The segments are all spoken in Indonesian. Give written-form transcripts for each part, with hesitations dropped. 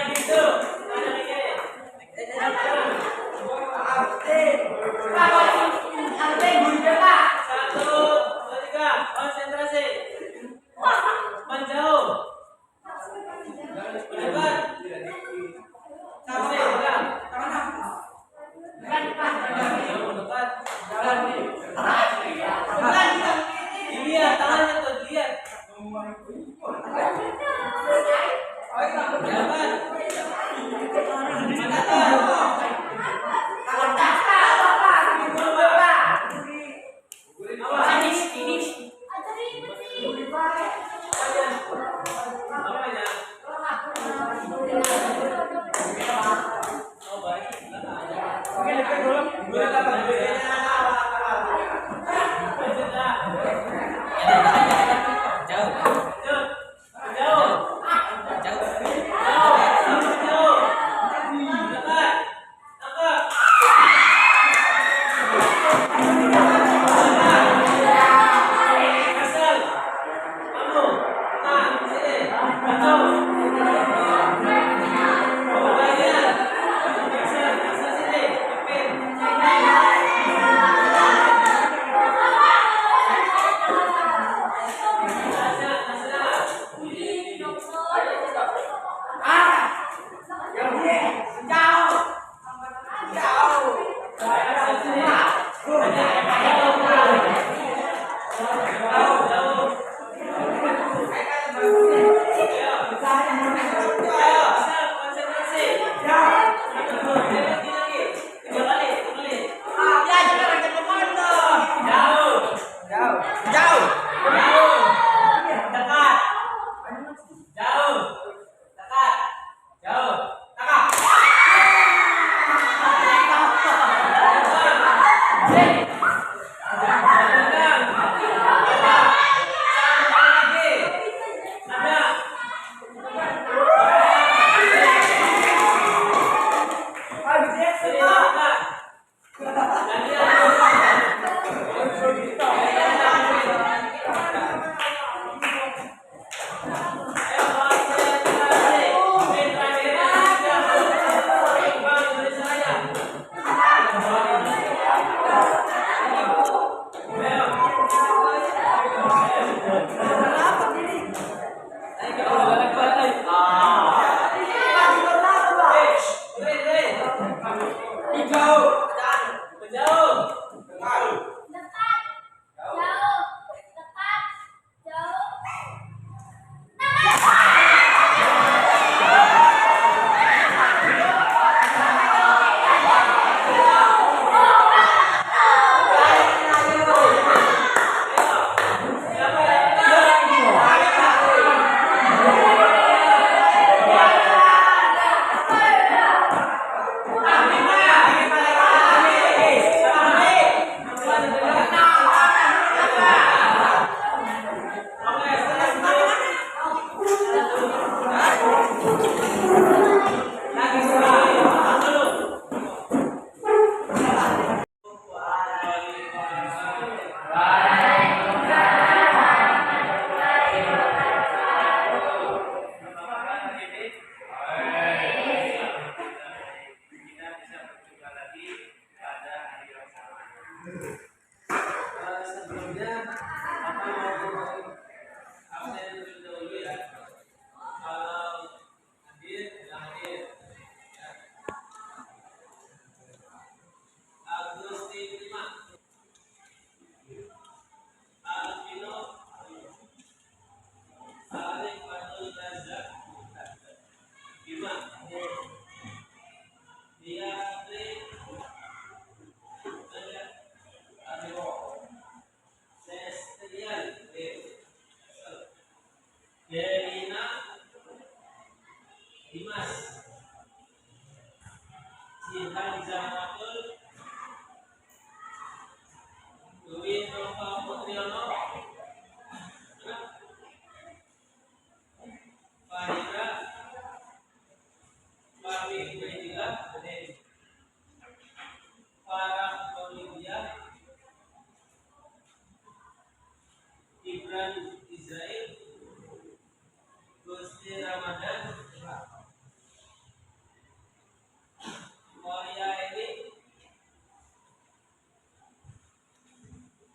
Gitu.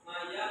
Maya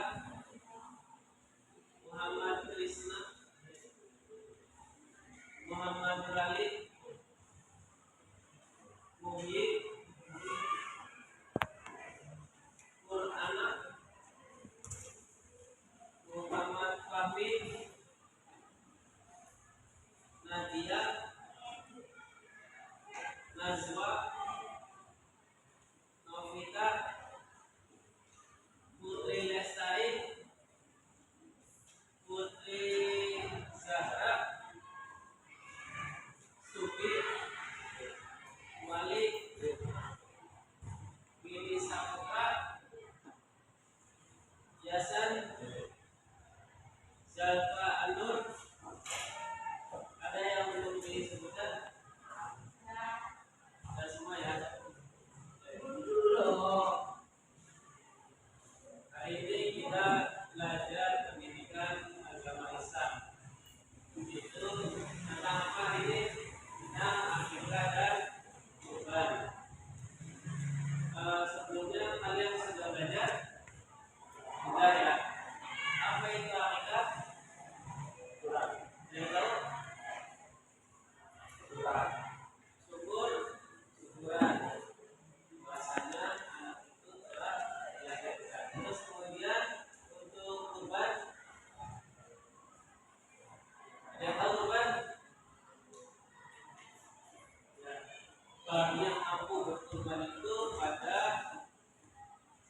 bagi yang mampu berkurban itu pada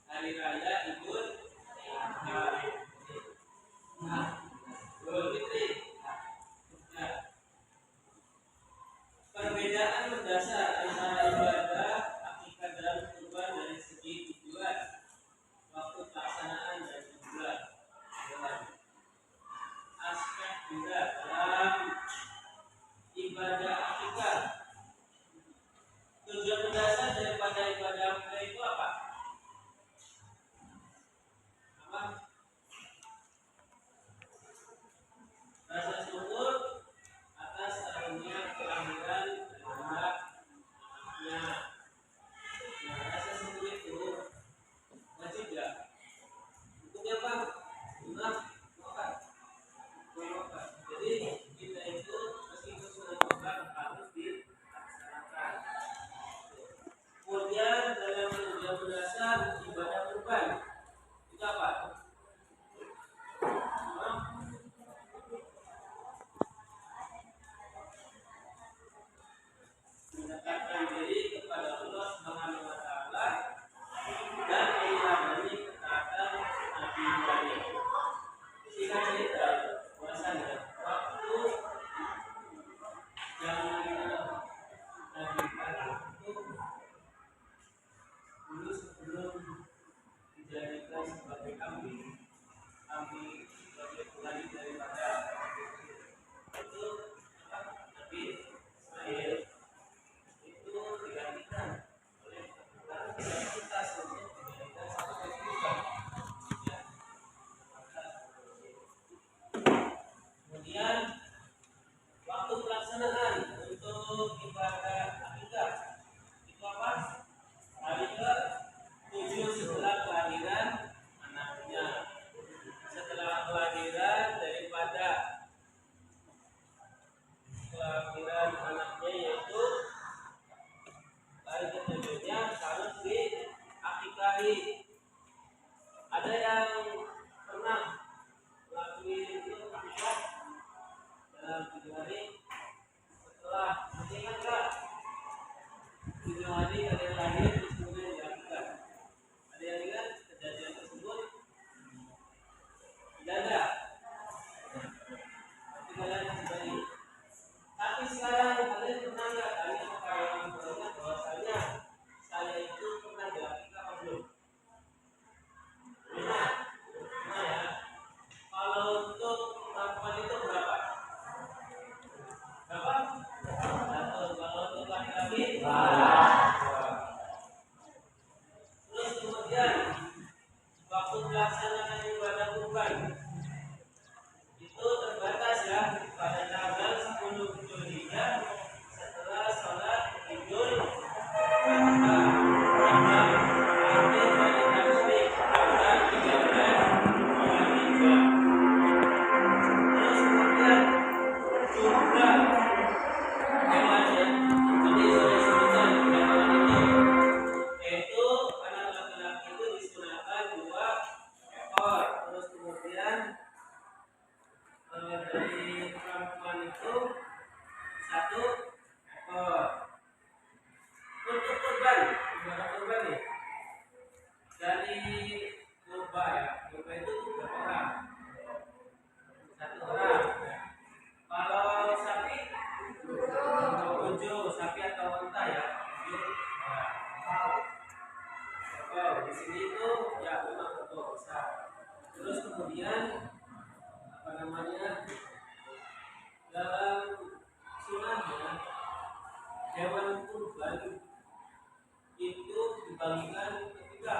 hari raya Idul Fitri. Nah, perbedaan mendasar antara ibadah akikah dan kurban dari segi tujuan, waktu pelaksanaan dan jumlah aspek juga dalam ibadah akikah. Tujuan mendasar daripada ibadah akikah itu apa? Rasa syukur atas adanya kelahiran anaknya. Nah, rasa syukur itu wajib ya? Hukumnya apa? Sunnah makan. Jadi kita itu meskipun sudah makan harus dilaksanakan. Kemudian dalam tujuan mendasar ibadah kurban itu apa? Mendekatkan diri kepada Allah Subhanahu wa taala dan menyelami ketaatan Nabi Ibrahim. Singkat cerita, bahwasanya waktu yang Nabi Ibrahim itu dulu sebelum dijadikan sebagai kambing sebagai pengganti daripada itu Nabi Ismail itu digantikan oleh kita untuk dijadikan sebagai kurban. Kemudian waktu pelaksanaan untuk ibadah akikah itu apa? Hari ke-7 setelah kelahiran anaknya. Setelah kelahiran daripada kelahiran anaknya yaitu hari ke-7-nya harus diakikahi. Ada yang pernah melakukan itu akikah dalam 7 hari setelah ingat enggak? 7 hari kalian lahir terus kemudian diakikah. Ada yang ingat kejadian tersebut? Tidak ada. Nanti kalian kembali. Tapi sekarang kalian pernah nggak tanya kepada orang tuanya bahwasanya saya itu pernah diakikah atau belum? Pernah ya. Kalau untuk perempuan itu berapa? Berapa? 1. Kalau untuk laki-laki? 2. Terus kemudian waktu pelaksanaan ibadah kurban itu terbatas ya pada tanggal 10 Zulhijjah setelah sholat Idul Adha. Akhir dari tasyrik tanggal 13 Zulhijjah. Terus kemudian jumlah hewannya tadi sudah disebutkan hewan itu yaitu anak laki-laki itu disunahkan 2 ekor. Terus kemudian dari perempuan itu 1 ekor. Untuk kurban, ibadah kurban nih dari kurba ya, kurba itu berapa orang? 1 orang. Kalau sapi 7, sapi atau unta ya 7 orang. Oh, di sini itu ya memang betul besar. Terus kemudian apa namanya dalam sunahnya hewan kurban itu dibagikan ketiga.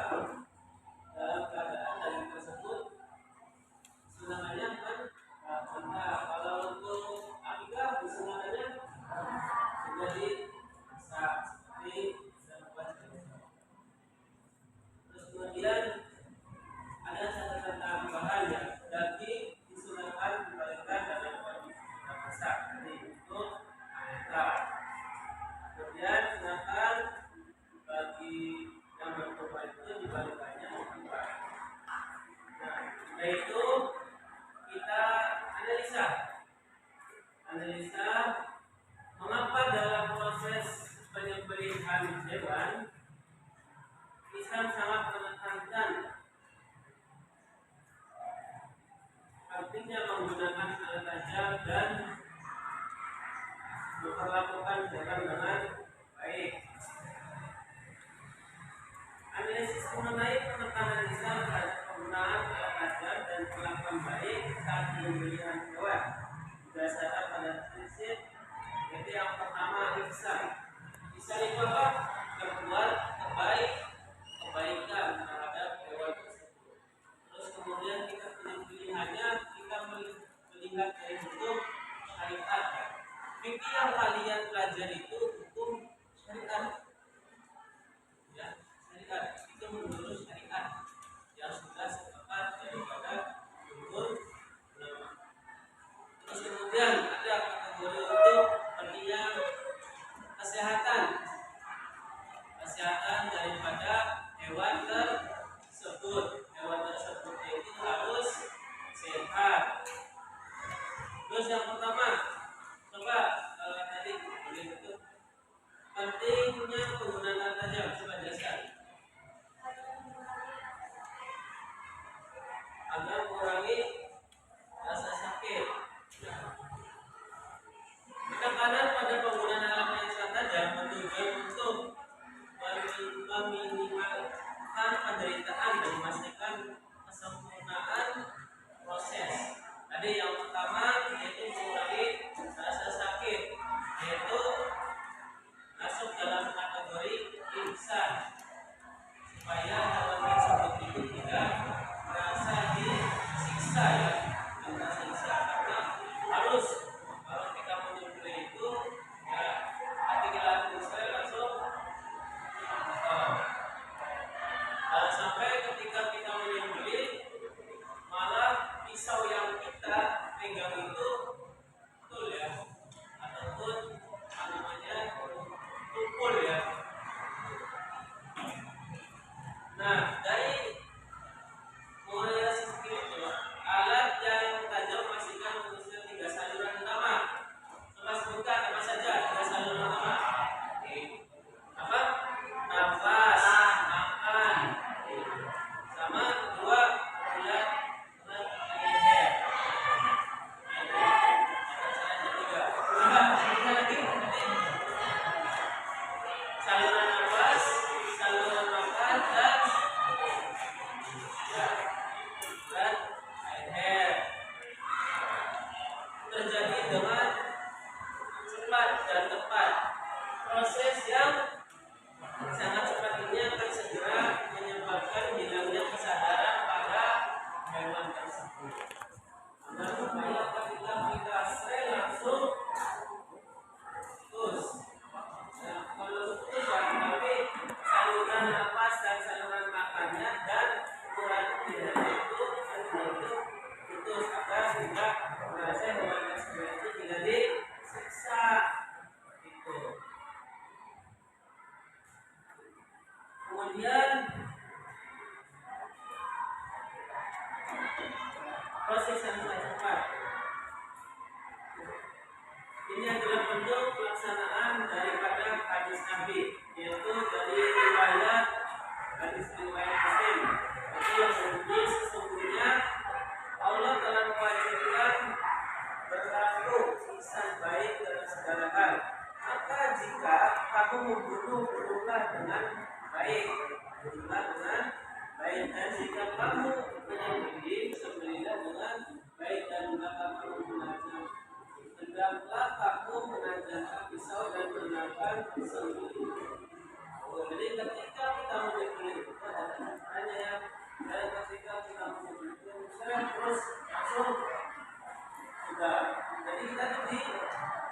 Dalam keadaan daging tersebut sunahnya kan unta. Kalau untuk akikah sunahnya menjadi besar seperti terus kemudian ada catatan tambahan ya, daging disunahkan dibagikan dalam kondisi yang besar. Jadi untuk aneka. Kemudian sunahkan bagi yang berkorban itu dibagi akan jalan dengan baik. Analisis mengenai penekanan Islam terhadap penggunaan alat tajam dan perlakuan baik saat pembelian hewan berdasarkan pada prinsip, yaitu yang pertama ihsan. Ihsan itu apa? Berbuat terbaik, kebaikan terhadap hewan tersebut. Terus kemudian kita pilihannya, kita melihat dari hukum syariat. Fikih yang kalian pelajari itu hukum syariat, ya, syariat itu menurut syariat yang sudah sepakat daripada jumhur ulama. Terus kemudian ada kategori untuk penilaian kesehatan daripada hewan tersebut. Hewan tersebut itu harus sehat. Terus yang pertama, coba tadi boleh itu pentingnya penggunaan alat tajam, coba jelaskan. Agar mengurangi rasa sakit. Penekanan pada penggunaan alat yang tajam bertujuan untuk meminimalkan penderitaan dan memastikan kesempurnaan proses. Tadi yang pertama yaitu mengurangi rasa sakit, yaitu masuk dalam kategori ihsan, supaya hewan tersebut itu tidak merasa disiksa, ya, tersiksa karena harus kalau kita menyembelih itu, ya, hati kita langsung sampai ketika kita menyembelih malah pisau yang kita pegang itu betul, ya, ataupun namanya tumpul, ya. Nah, dari mulai rasa sakit itu alat yang tajam memastikan khususnya 3 saluran utama. Coba sebutkan apa saja 3 saluran utama. Apa? Nafas, makan, sama kedua bulan leher. Saluran nafas, saluran makan, dan leher. Terjadi dengan cepat dan tepat. Proses yang sangat cepat ini akan segera menyebabkan hilangnya kesadaran pada hewan tersebut. Nah, supaya ketika kita sel langsung putus. Nah, kalau putus ya, tapi saluran nafas dan saluran makannya dan ukuran lidahnya itu putus agar tidak merasa hewan tersebut itu tidak disiksa. Itu. Kemudian proses yang sangat cepat. Ini adalah bentuk pelaksanaan daripada hadis Nabi, yaitu dari riwayat Muslim. Itu yang berbunyi sesungguhnya Allah telah mewajibkan berlaku ihsan baik dalam segala hal. Maka jika kamu membunuh, bunuhlah dengan baik, dan jika kamu menyembelih, sembelihlah dengan baik, dan jika kamu menajam, hendaklah kamu menajamkan pisau dan menggunakan pisau itu. Jadi ketika kita menyembelih itu ada caranya, ya. Dan ketika kita menyembelih itu terus langsung sudah. Jadi kita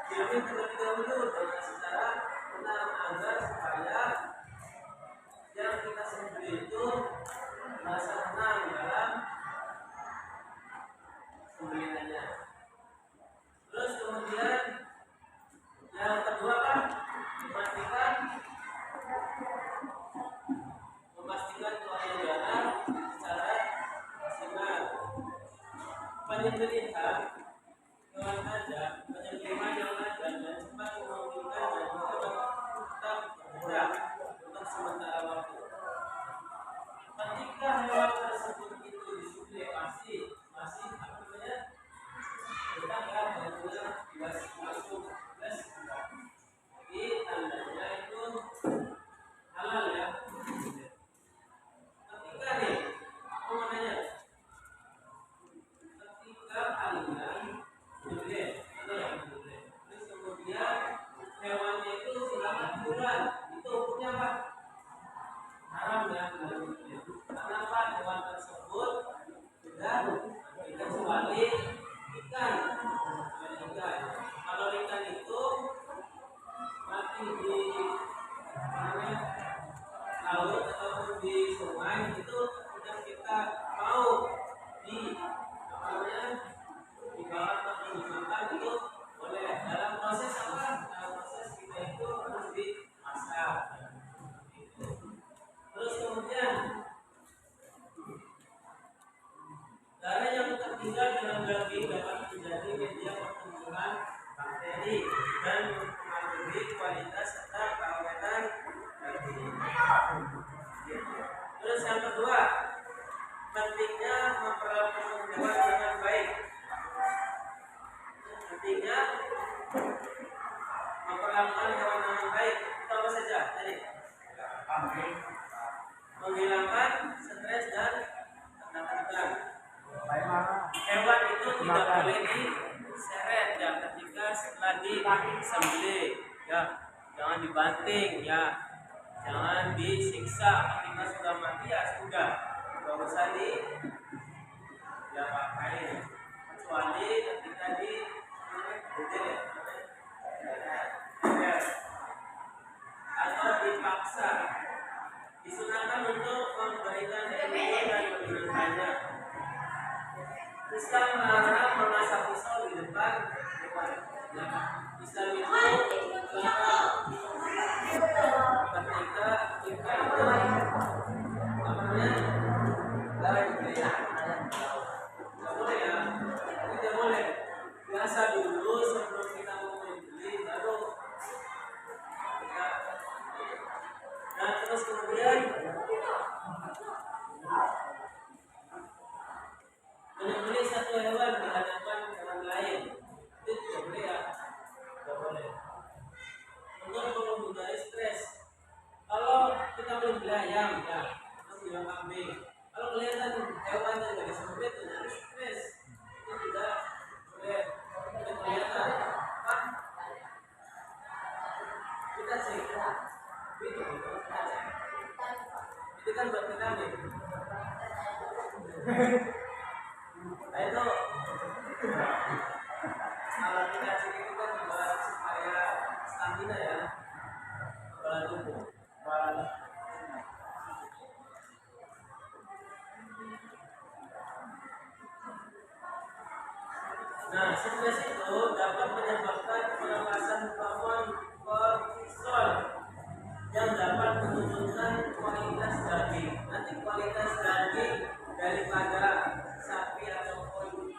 diambil terlebih dahulu dengan secara benar agar supaya yang kita sembelih itu merasa tenang dalam sembelihannya. Terus kemudian yang kedua kan memastikan bulan itu hukumnya apa? Haram ya. Kenapa hewan tersebut sudah kecuali ikan. Kalau ikan itu mati di laut ataupun di sungai itu sudah kita mau dibawa atau dimakan itu boleh. Dalam proses apa? Dalam proses kita itu harus dimasak. Terus kemudian darah yang tertinggal dalam daging dapat menjadi media pertumbuhan bakteri dan mempengaruhi kualitas serta keawetan daging. Terus yang kedua, pentingnya memperlakukan hewan dengan baik. Pentingnya memperlakukan hewan dengan baik. Itu apa saja tadi? Menghilangkan stres dan ketakutan. Hewan itu tidak boleh diseret ya ketika setelah disembelih ya, jangan dibanting ya, jangan disiksa ketika sudah mati ya sudah, nggak usah diapain kecuali ketika di atau dipaksa. Disunahkan untuk memberikan ilmu dan menyenangkannya. Islam melarang mengasah pisau di depan hewan. Islam itu melarang ketika kita itu tidak boleh ya, tidak boleh. Biasa dulu sebelum kita mau membeli baru kita. Nah terus kemudian menyembelih satu hewan di hadapan hewan lain itu tidak boleh ya, tidak boleh. Untuk menghindari stres. Kalau kita menyembelih ayam ya, atau menyembelih kambing, kalau kelihatan hewan yang tidak disembelih itu jadi stres, itu tidak boleh. Itu kelihatan. Kita cek. Itu kan buat vitamin. Nah itu kalau kita cek itu kan buat supaya stamina ya, kepala tubuh. Nah, stres itu dapat menyebabkan pelepasan hormon kortisol yang dapat menurunkan kualitas daging. Nanti kualitas daging daripada sapi ataupun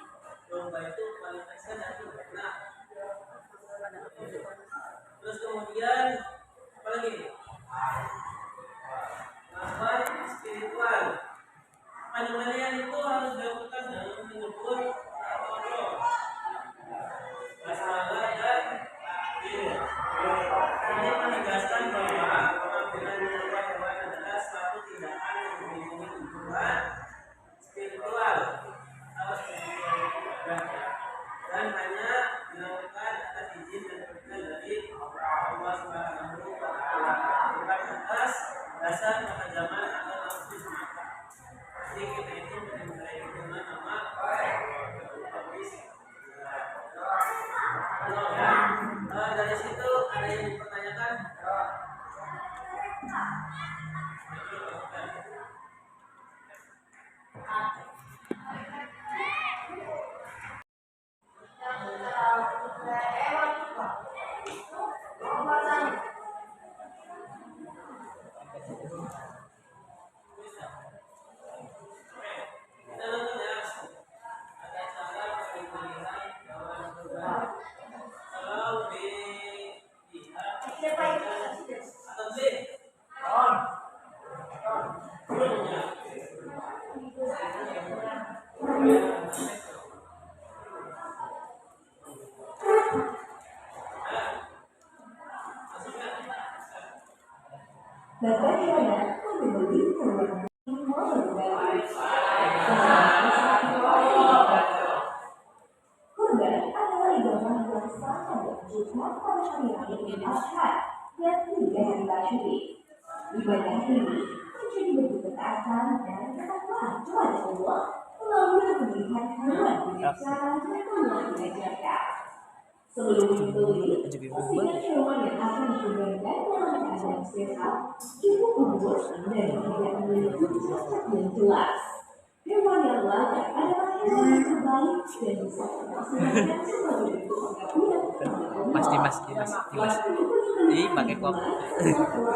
domba itu kualitasnya nanti enak. Terus kemudian apa lagi? Gangguan spiritual. Penyembelihan itu harus dilakukan dalam menyebut basmalah dan takbir. Ini menegaskan bahwa pengambilan menyembah hewan adalah suatu tindakan yang memiliki tujuan spiritual atau spiritual dan hanya dilakukan atas izin dan perintah dari Allah Subhanahu wa Ta'ala, bukan atas dasar kekejaman atau nafsu semata. Jadi kita itu menyembelih dengan nama dari situ ada yang dipertanyakan? Kurban adalah ibadah yang sangat berjumlah pada hari raya Idul Adha dan 3 ini menjadi begitu ketaatan dan ketakwaan kepada Allah melalui pemilihan hewan dengan cara yang Allah mengajarkan. Sebelum membeli, pastikan hewan yang akan dikurbankan dalam keadaan sehat, cukup umur, dan tidak memiliki cacat yang jelas. Hewan yang layak adalah hewan yang terbaik dan bisa dilaksanakan sebagai bentuk pengabdian kepada Allah. Mas. Ih, pakai kok.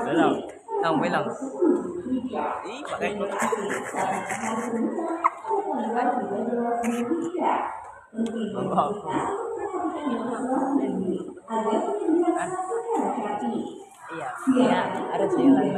Belum. Không, belum. Ih, pakai kok. Iya, iya, ada sih lain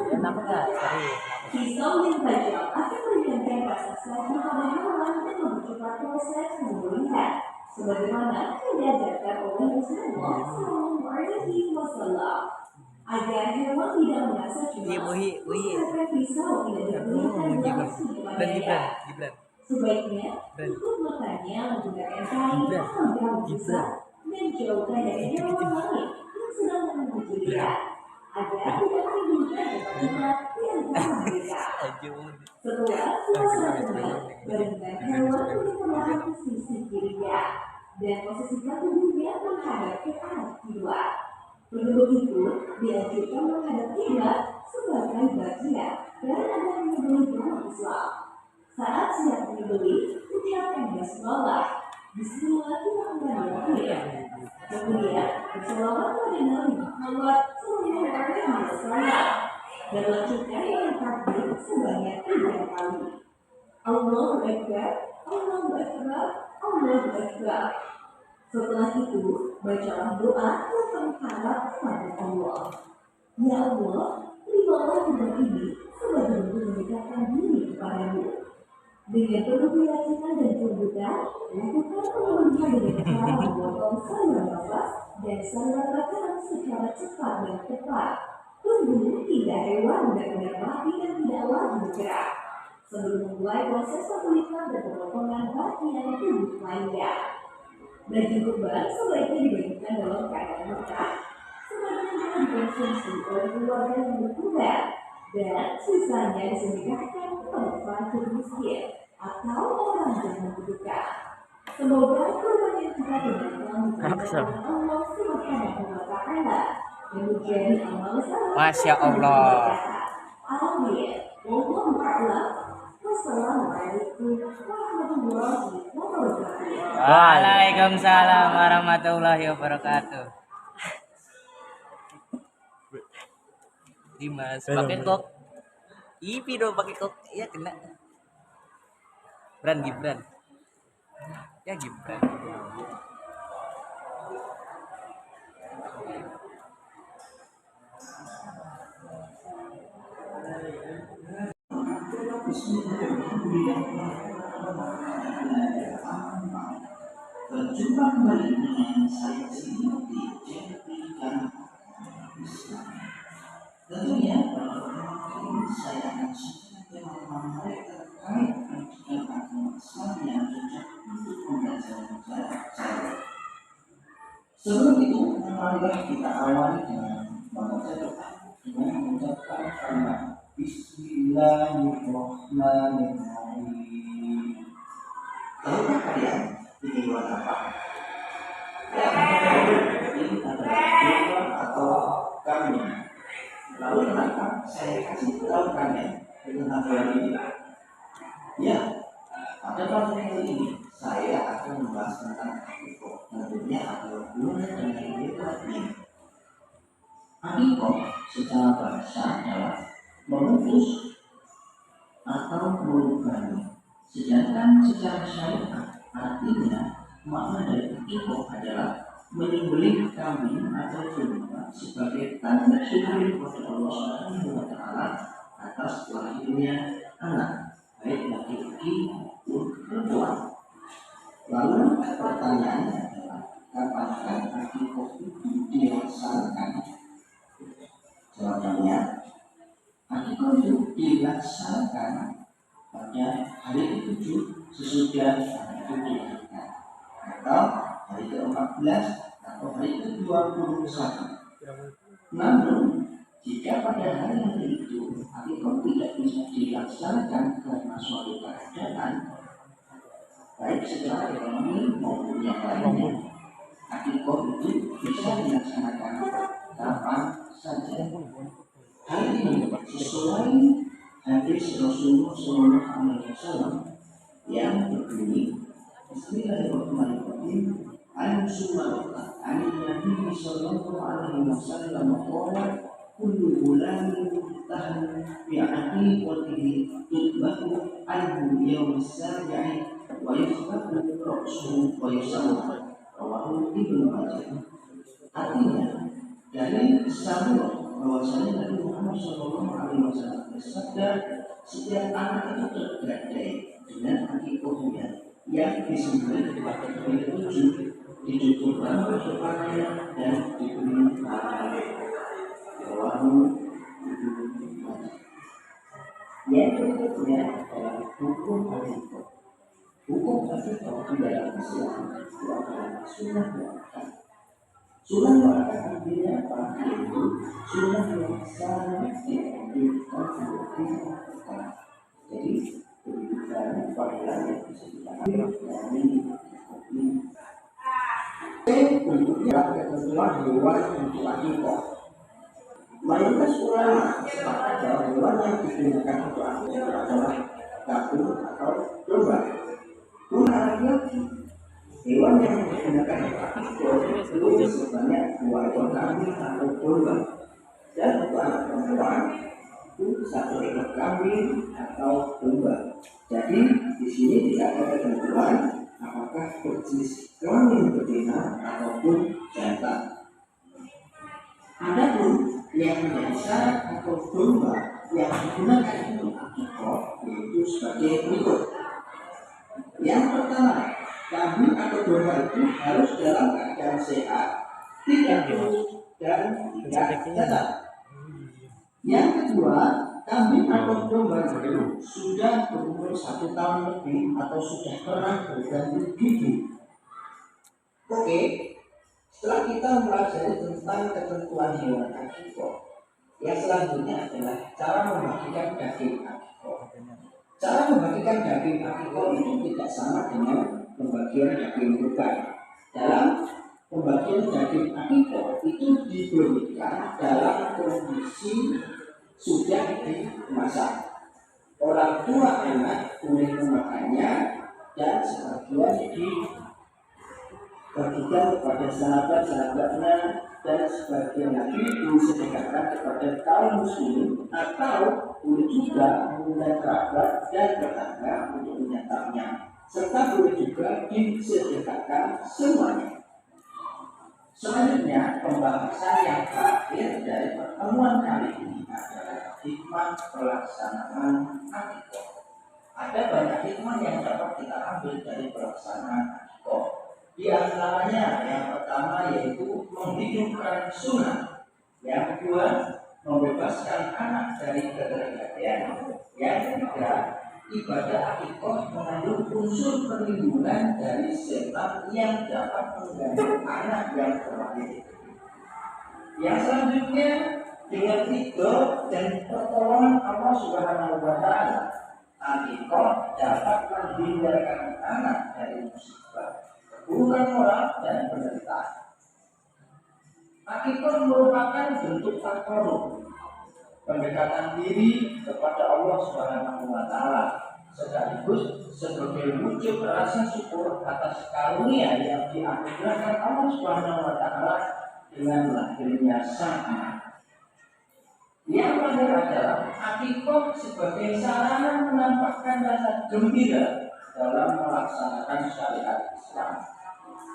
kenapa nggak sering? Pisau yang tajam akan meningkatkan rasa sakit pada hewan dan mempercepat proses pemulihan, sebagaimana yang diajarkan oleh Rasulullah SAW. Agar hewan tidak merasa cemas, menggunakan pisau tidak digunakan langsung kepadanya. Sebaiknya untuk makannya menggunakan kain atau daun besar dan jauhkan dari hewan lain yang sedang menunggu dia, agar tidak menimbulkan ketakutan di antara mereka. Setelah suasana tenang, baringkan hewan dengan perlahan ke sisi kirinya dan posisikan tubuhnya menghadap ke arah kiblat. Penduduk itu dianjurkan menghadap kiblat sebagai bagian dari agama menyembelih dalam Islam. Saat siap menyembelih, ucapkan basmalah. Bismillahirrahmanirrahim. Kemudian berselawat pada Nabi Muhammad SAW dan lanjutkan dengan takbir sebanyak 3 kali. Allahu Akbar, Allahu Akbar, Allahu Akbar. Setelah itu, bacalah doa yang mengharap kepada Allah. Ya Allah, terimalah doa ini sebagai bentuk mendekatkan diri kepadamu. Dengan penuh keyakinan dan kebutuhan, lakukan pemulihan dengan cara memotong saluran nafas dan saluran makanan secara cepat dan tepat. Tunggu hingga hewan benar-benar mati dan tidak lagi bergerak, sebelum memulai proses pemulihan dan pemotongan bagian tubuh lainnya. Daging kurban sebaiknya dibagikan dalam keadaan mentah, sebagian akan dikonsumsi oleh keluarga yang berkurban, dan sisanya disedekahkan kepada fakir miskin atau orang yang membutuhkan. Semoga kurban yang kita tunaikan diberkati Allah Subhanahu wa Ta'ala dan menjadi amal saleh. Masya Allah. Amin. Wallahu a'lam. Wassalamualaikum warahmatullahi wabarakatuh. Waalaikumsalam warahmatullahi wabarakatuh. Dimas pakai kok. Ipi dong pakai kok. Iya kena. Gibran. Ya Gibran. Berjumpa kembali dengan saya sini di Jadikan Islam. Tentunya ini saya akan sedikit mengenai terkait pendidikan agama Islam yang cocok untuk pembelajaran jarak jauh. Sebelum itu, marilah kita awali dengan membaca doa dengan mengucapkan kalimat Bismillahirrahmanirrahim. Tahukah kalian ini hewan apa? Ini adalah hewan atau kambing. Lalu kenapa saya kasih tahu kalian tentang hewan ini? Ya, pada pelajaran kali ini saya akan membahas tentang akikoh. Tentunya adalah hubungan dengan hewan ini. Akikoh secara bahasa adalah mengutus atau mengubahnya. Sedangkan secara syariat artinya makna dari akikoh adalah menyembelih kambing atau domba sebagai tanda syukur kepada Allah Subhanahu wa Ta'ala atas lahirnya anak, baik laki-laki maupun perempuan. Lalu pertanyaannya adalah kapan akikoh itu dilaksanakan? Jawabannya, akikoh itu dilaksanakan pada hari ke-7 sesudah anak itu dilahirkan, atau hari ke-14 atau hari ke-21. Namun Jika pada hari itu akikah tidak bisa dilaksanakan karena suatu keadaan, baik secara ekonomi maupun yang lainnya, akikah itu bisa dilaksanakan kapan saja. Hal ini sesuai hadis Rasulullah SAW yang berbunyi Bismillahirrahmanirrahim. An-Sunnah An-Nabi sallallahu alaihi wasallam qala kullu ghulamin tahan bi'ati qatihi tudbahu anhu yawm as-sabi'i wa yusbahu ra'suhu wa yusawwa rawahu Ibnu Majah. Artinya dari Samuel bahwasanya Nabi Muhammad SAW bersabda, setiap anak itu tergadai dengan akikahnya yang disembelih pada hari 7, dicukurkan kepalanya dan diberi nama Rawahu Ibnu Majah. Yang berikutnya adalah hukum akikah. Hukum akikah di dalam Islam itu adalah sunnah muakkad. Sunnah muakkad artinya apa? Yaitu sunnah yang sangat dianjurkan untuk dilakukan. Jadi berbicara pada yang bisa diambil dari ini. Bentuknya ketentuan hewan untuk akikah. Mayoritas ulama sepakat bahwa hewan yang digunakan untuk akikah adalah kambing atau domba. Laki-laki hewan yang digunakan untuk akikah itu sebanyak 2 ekor kambing atau domba, dan untuk anak perempuan itu 1 ekor kambing atau domba. Jadi di sini tidak ada ketentuan apakah berjenis kelamin betina ataupun jantan. Adapun yang menjadi syarat atau domba yang digunakan untuk akikah yaitu sebagai berikut. Yang pertama, kambing atau domba itu harus dalam keadaan sehat, tidak kurus dan tidak cacat. Yang kedua, kambing atau domba itu sudah berumur 1 tahun lebih atau sudah pernah berganti gigi. Oke, setelah kita mempelajari tentang ketentuan hewan akikah, yang selanjutnya adalah cara membagikan daging akikah. Cara membagikan daging akikah itu tidak sama dengan pembagian daging kurban. Dalam pembagian daging akikah itu diberikan dalam kondisi sudah dimasak. Orang tua anak boleh memakannya dan sebagian dibagikan kepada sahabat-sahabatnya dan sebagian lagi disedekahkan kepada kaum muslim atau boleh juga mengundang kerabat dan tetangga untuk menyantapnya, serta boleh juga disedekahkan semuanya. Selanjutnya, pembahasan yang terakhir dari pertemuan kali ini adalah hikmah pelaksanaan akikah. Ada banyak hikmah yang dapat kita ambil dari pelaksanaan akikah. Di antaranya yang pertama yaitu menghidupkan sunnah. Yang kedua, membebaskan anak dari ketergadaian. Yang ketiga, ibadah akikah mengandung unsur perlindungan dari setan yang dapat mengganggu anak yang terlahir. Yang selanjutnya, dengan ridho dan pertolongan Allah Subhanahu wa Ta'ala, akikah dapat menghindarkan anak dari musibah, keburukan moral dan penderitaan. Akikah merupakan bentuk takarrub, pendekatan diri kepada Allah Subhanahu wa Ta'ala, sekaligus sebagai wujud rasa syukur atas karunia yang dianugerahkan Allah Subhanahu wa Ta'ala dengan lahirnya sang anak. Yang terakhir adalah akikah sebagai sarana menampakkan rasa gembira dalam melaksanakan syariat Islam,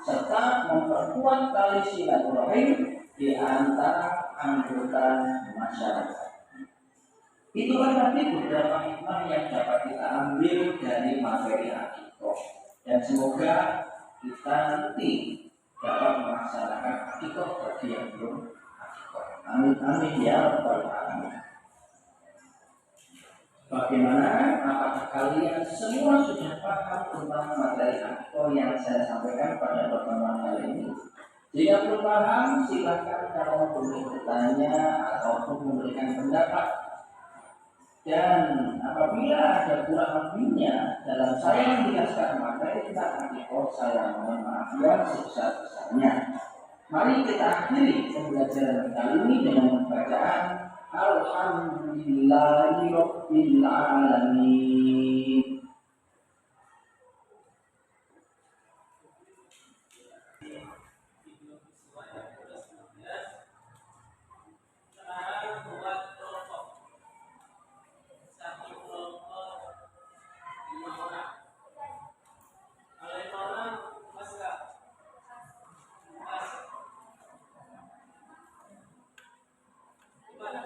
serta memperkuat tali silaturahim di antara anggota masyarakat. Itulah tadi beberapa hikmah yang dapat kita ambil dari materi akikah, dan semoga kita nanti dapat melaksanakan akikah bagi yang belum akikah. Amin amin ya rabbal alamin. Bagaimana? Apakah kalian semua sudah paham tentang materi akikah yang saya sampaikan pada pertemuan kali ini? Jika belum paham, silakan kamu boleh bertanya ataupun memberikan pendapat. Dan apabila ada kurang lebihnya dalam saya menjelaskan materi tentang record, saya mohon maaf yang sebesar-besarnya. Mari kita akhiri pembelajaran kali ini dengan bacaan Alhamdulillahirabbil alamin. Sekarang buat kelompok. Satu kelompok 5 orang. Kalau 5 orang mas enggak? Mas. Gimana?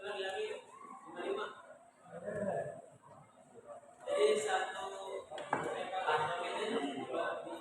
Lagi 5. Jadi satu mereka ini dua di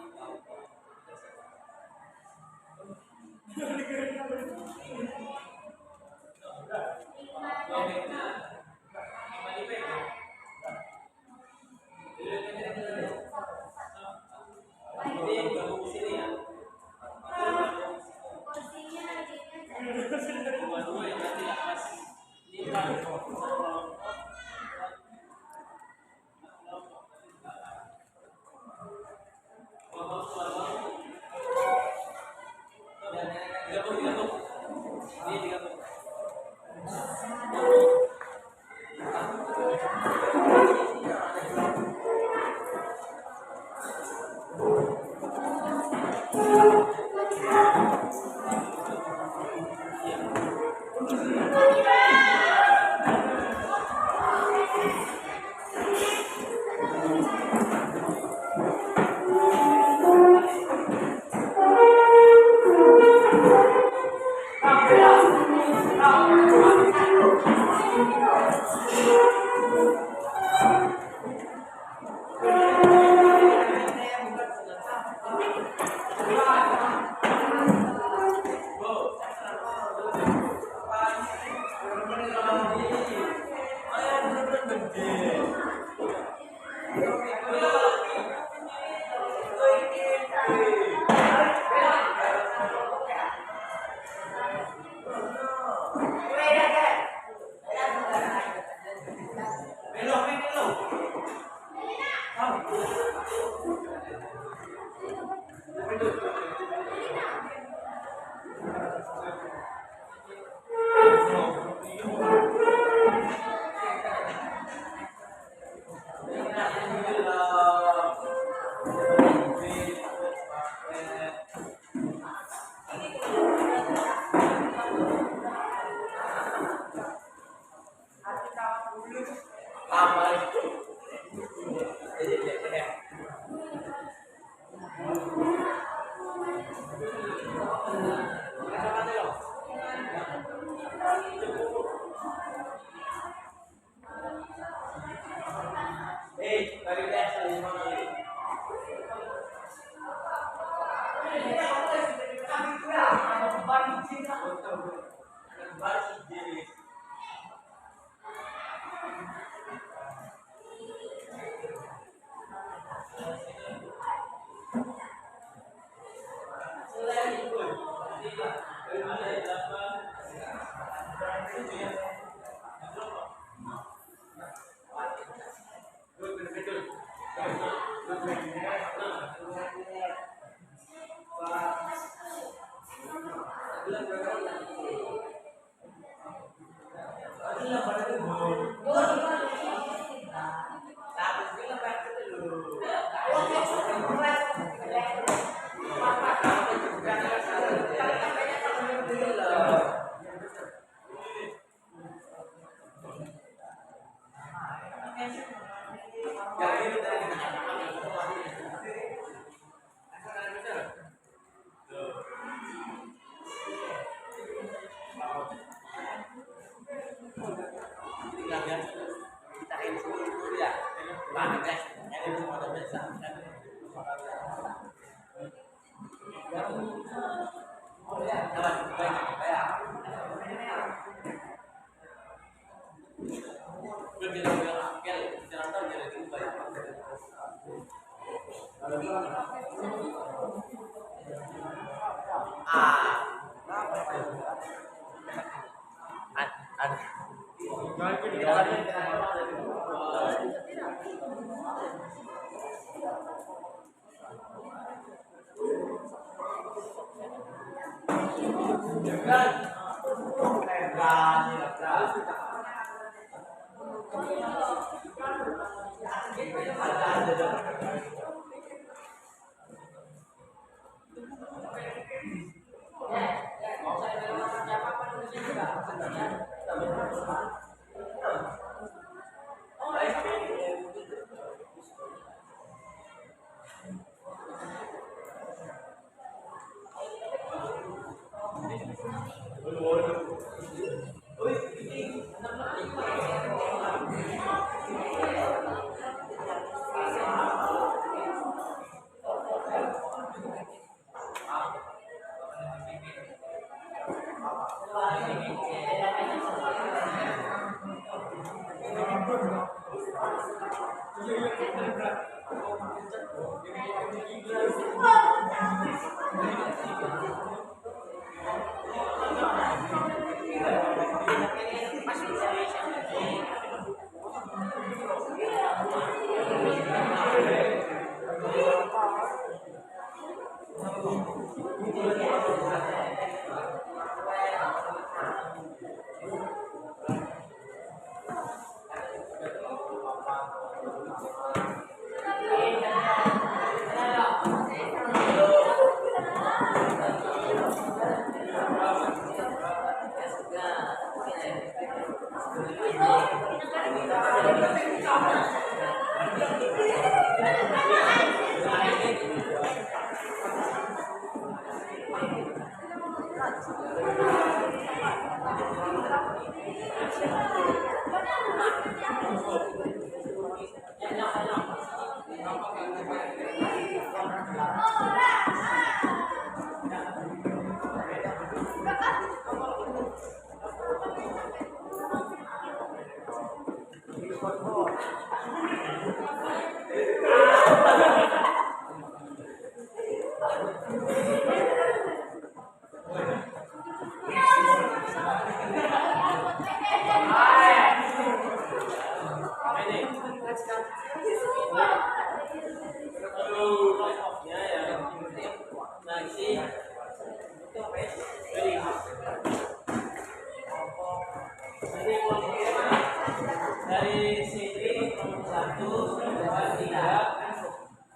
Dari sini 1, 2, 3,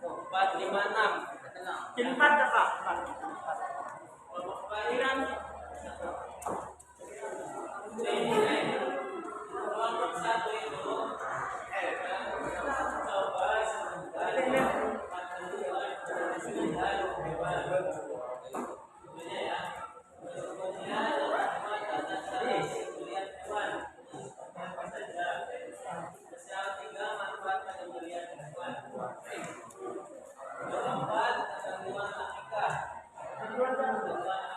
4, 5, 6. 4 apa? 4. Kelompok 1 itu coba sebutkan 1,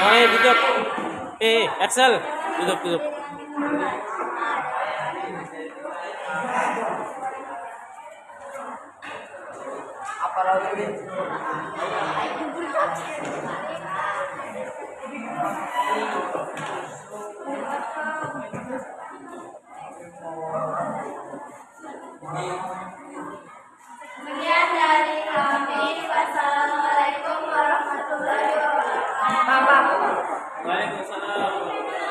Oke, tutup. Axel, tutup. Apa lagi? Sekian dari kami. Wassalamualaikum warahmatullahi wabarakatuh. Waalaikumsalam.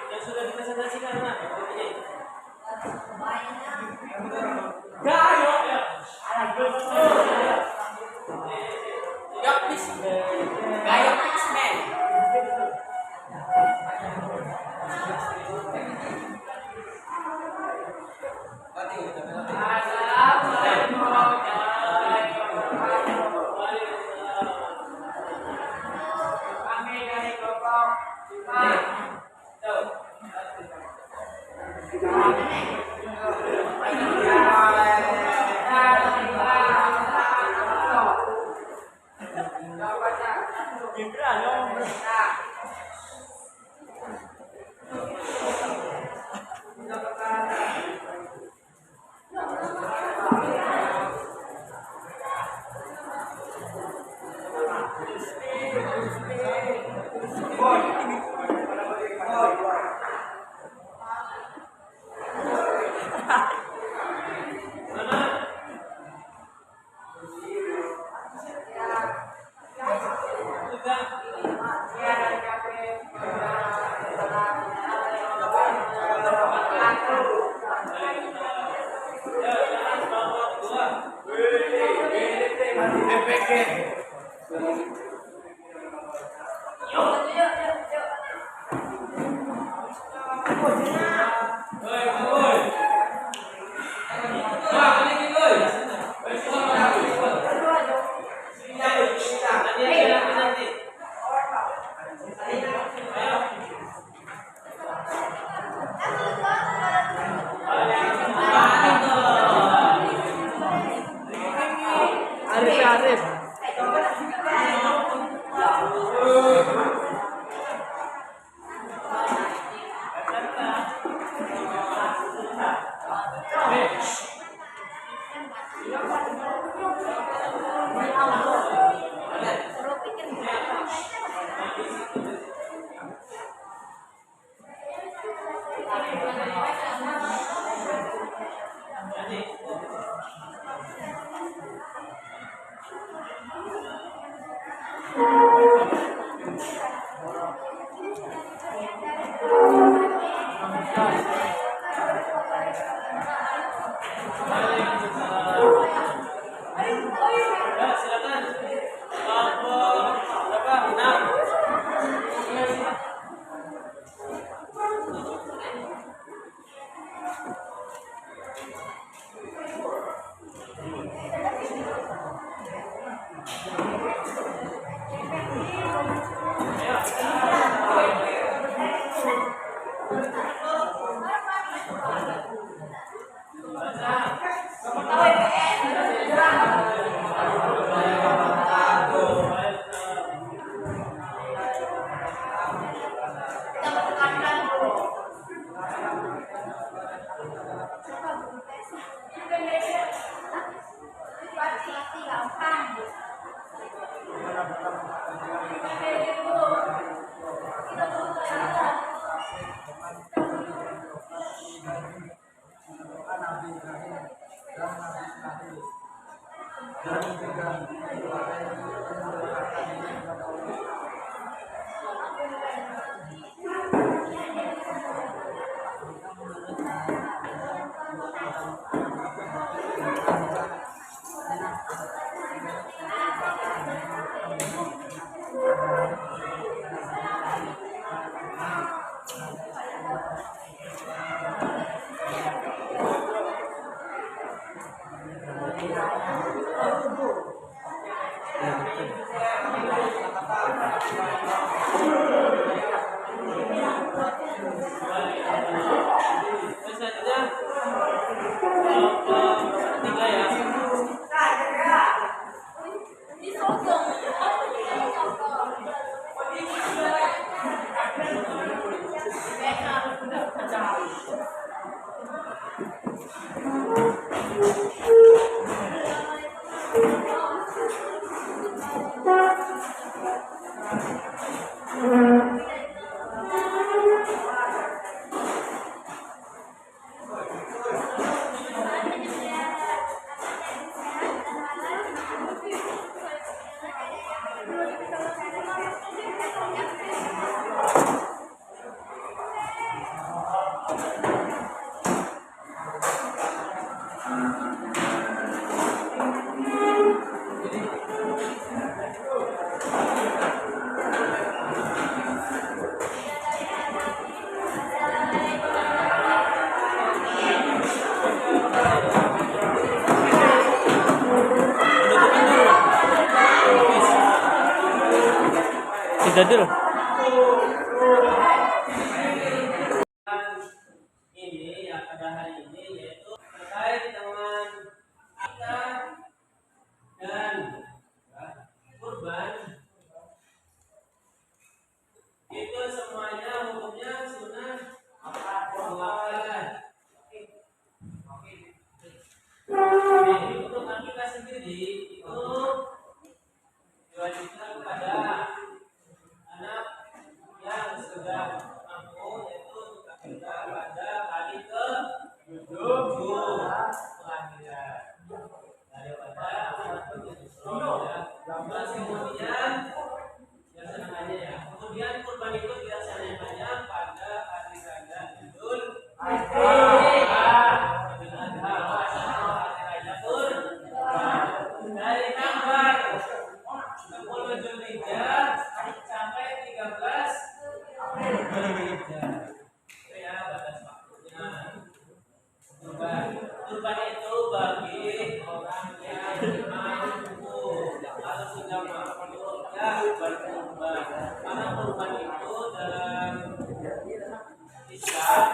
yang sudah dipresentasikan nah ini. Jadul. Ini yang pada hari ini yaitu terkait dengan akad dan kurban. Itu semuanya hukumnya sunnah muakkadah. Jadi untuk akikah sendiri itu diwajibkan kepada anak yang sudah mampu, yaitu akikah pada hari ke-7 kelahiran daripada anak ke-7. Terus kemudian dilaksanakannya ya. Kemudian kurban itu dilaksanakannya pada hari raya Idul Adha. Dari tanggal 10 Zulhijjah sampai 13 Zulhijjah. Itu ya batas waktunya. Kurban itu bagi orang yang mampu. Kalau sudah mampu ya berkurban. Karena kurban itu dalam Islam